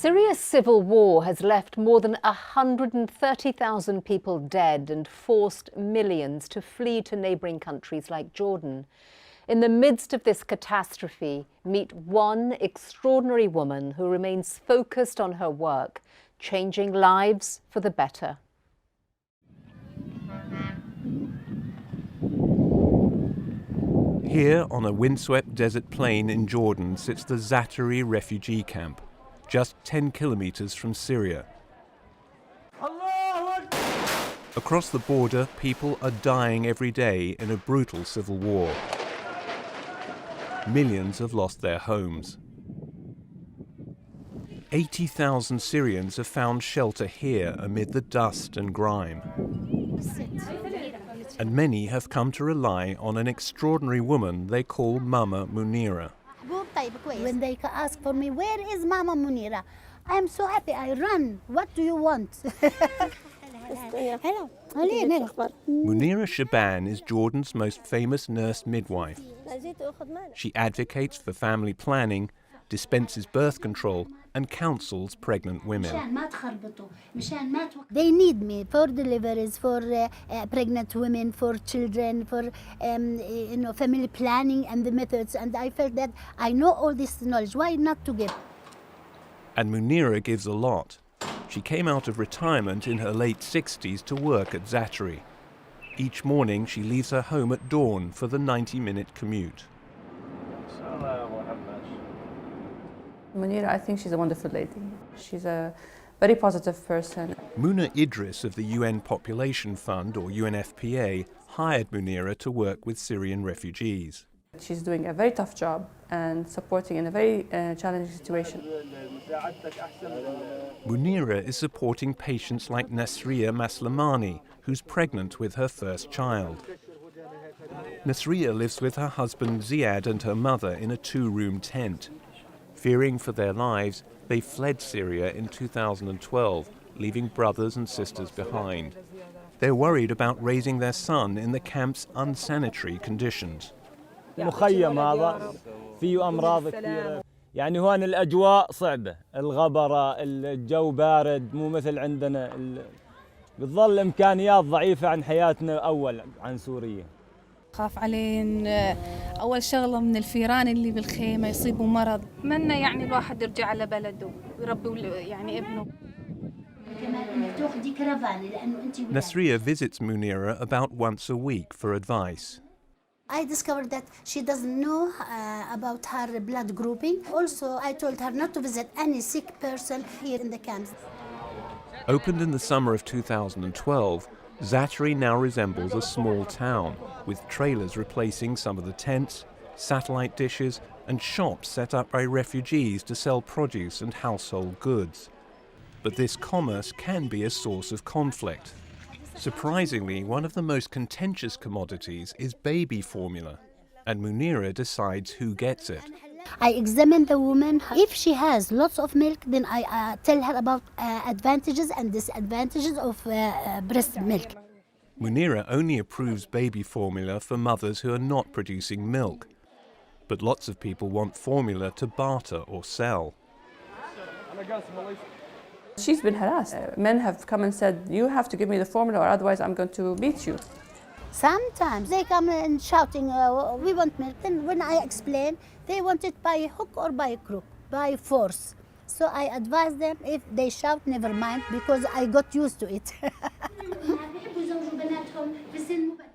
Syria's civil war has left more than 130,000 people dead and forced millions to flee to neighbouring countries like Jordan. In the midst of this catastrophe, meet one extraordinary woman who remains focused on her work, changing lives for the better. Here, on a windswept desert plain in Jordan, sits the Zaatari refugee camp, just 10 kilometers from Syria. Across the border, people are dying every day in a brutal civil war. Millions have lost their homes. 80,000 Syrians have found shelter here amid the dust and grime. And many have come to rely on an extraordinary woman they call Mama Munira. When they ask for me, where is Mama Munira? I am so happy, I run. What do you want? Munira Shaban is Jordan's most famous nurse midwife. She advocates for family planning, dispenses birth control, and counsels pregnant women. They need me for deliveries, for pregnant women, for children, for family planning and the methods. And I felt that I know all this knowledge. Why not to give? And Munira gives a lot. She came out of retirement in her late 60s to work at Zaatari. Each morning she leaves her home at dawn for the 90-minute commute. Munira, I think she's a wonderful lady. She's a very positive person. Muna Idris of the UN Population Fund, or UNFPA, hired Munira to work with Syrian refugees. She's doing a very tough job and supporting in a very challenging situation. Munira is supporting patients like Nasriya Maslamani, who's pregnant with her first child. Nasriya lives with her husband Ziad and her mother in a two-room tent. Fearing for their lives, they fled Syria in 2012, leaving brothers and sisters behind. They're worried about raising their son in the camp's unsanitary conditions. المخيم هذا فيه أمراض كثيرة. يعني هون الأجواء صعبة، الغبرة، الجو بارد، مو مثل عندنا. بتظل إمكانيات ضعيفة عن حياتنا أول عن سوريا. خاف علين أول شغلة من الفيران اللي بالخيمة يصيبوا مرض. أتمنى يعني الواحد يرجع على بلده ويربي يعني ابنه. Nasriya visits Munira about once a week for advice. I discovered that she doesn't know about her blood grouping. Also, I told her not to visit any sick person here in the camps. Opened in the summer of 2012, Zaatari now resembles a small town, with trailers replacing some of the tents, satellite dishes, and shops set up by refugees to sell produce and household goods. But this commerce can be a source of conflict. Surprisingly, one of the most contentious commodities is baby formula, and Munira decides who gets it. I examine the woman. If she has lots of milk, then I tell her about advantages and disadvantages of breast milk. Munira only approves baby formula for mothers who are not producing milk. But lots of people want formula to barter or sell. She's been harassed. Men have come and said, you have to give me the formula or otherwise I'm going to beat you. Sometimes they come and shouting, we want milk. Then when I explain, they want it by hook or by crook, by force. So I advise them, if they shout, never mind, because I got used to it.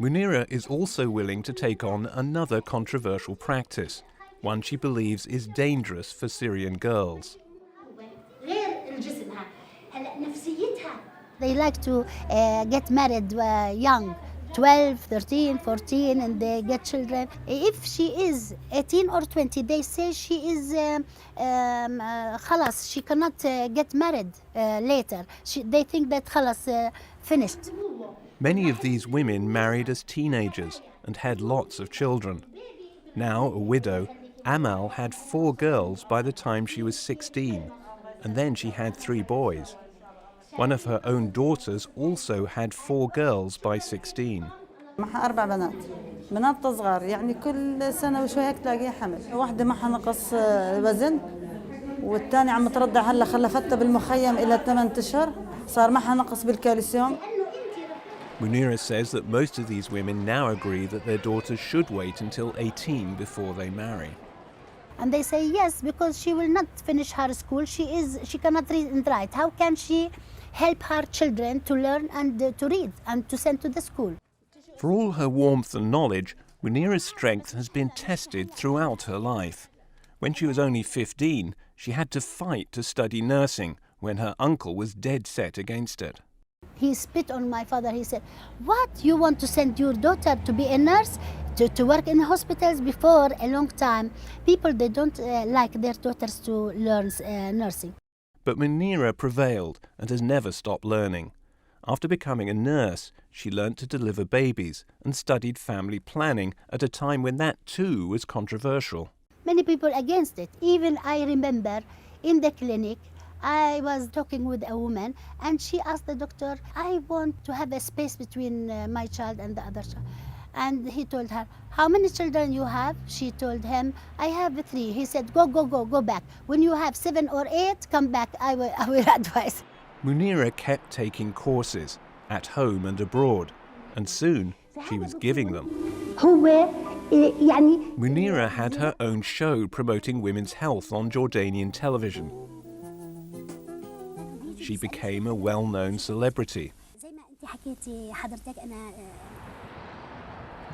Munira is also willing to take on another controversial practice, one she believes is dangerous for Syrian girls. They like to get married young, 12, 13, 14, and they get children. If she is 18 or 20, they say she is khalas, she cannot get married later. They think that khalas, finished. Many of these women married as teenagers and had lots of children. Now a widow, Amal had 4 girls by the time she was 16, and then she had 3 boys. One of her own daughters also had 4 girls by 16. معها 4 بنات، بنات صغار، يعني كل سنة وشوي هيك تلاقيها حمل، واحدة معها نقص وزن، والثاني عم ترضع هلا خلفتها بالمخيم إلى 8 أشهر صار معها نقص بالكالسيوم. Munira says that most of these women now agree that their daughters should wait until 18 before they marry. And they say yes, because she will not finish her school. She cannot read and write. How can she help her children to learn and to read and to send to the school? For all her warmth and knowledge, Munira's strength has been tested throughout her life. When she was only 15, she had to fight to study nursing when her uncle was dead set against it. He spit on my father. He said, "What, you want to send your daughter to be a nurse, to work in hospitals?" Before a long time, people, they don't like their daughters to learn nursing. But Munira prevailed and has never stopped learning. After becoming a nurse, she learnt to deliver babies and studied family planning at a time when that too was controversial. Many people against it. Even I remember in the clinic, I was talking with a woman and she asked the doctor, "I want to have a space between my child and the other child." And he told her, "How many children you have?" She told him, "I have 3. He said, go back. When you have 7 or 8, come back, I will advise." Munira kept taking courses at home and abroad, and soon she was giving them. Munira had her own show promoting women's health on Jordanian television. She became a well-known celebrity.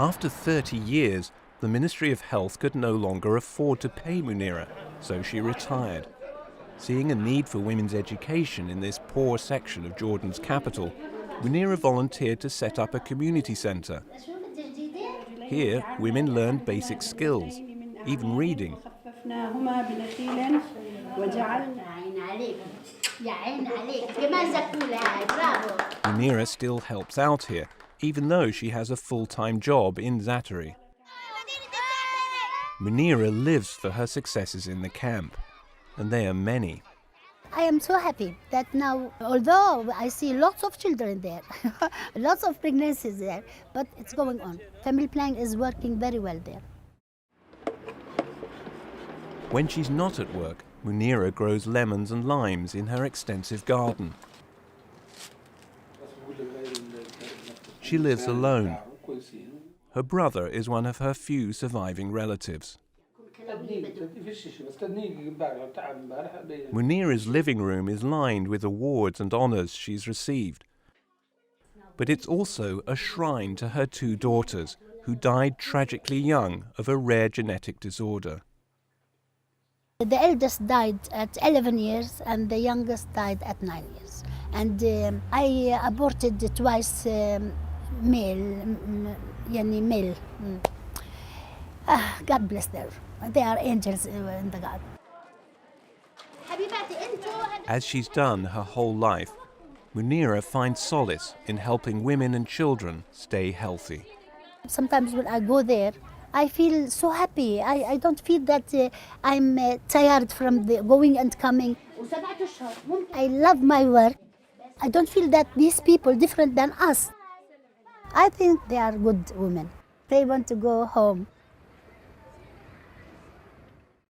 After 30 years, the Ministry of Health could no longer afford to pay Munira, so she retired. Seeing a need for women's education in this poor section of Jordan's capital, Munira volunteered to set up a community centre. Here, women learned basic skills, even reading. Munira still helps out here, even though she has a full-time job in Zaatari. Munira lives for her successes in the camp, and they are many. I am so happy that now, although I see lots of children there, lots of pregnancies there, but it's going on. Family planning is working very well there. When she's not at work, Munira grows lemons and limes in her extensive garden. She lives alone. Her brother is one of her few surviving relatives. Munira's living room is lined with awards and honours she's received. But it's also a shrine to her 2 daughters, who died tragically young of a rare genetic disorder. The eldest died at 11 years and the youngest died at 9 years. And I aborted twice male. God bless them. They are angels in the God. As she's done her whole life, Munira finds solace in helping women and children stay healthy. Sometimes when I go there, I feel so happy. I don't feel that I'm tired from the going and coming. I love my work. I don't feel that these people different than us. I think they are good women. They want to go home.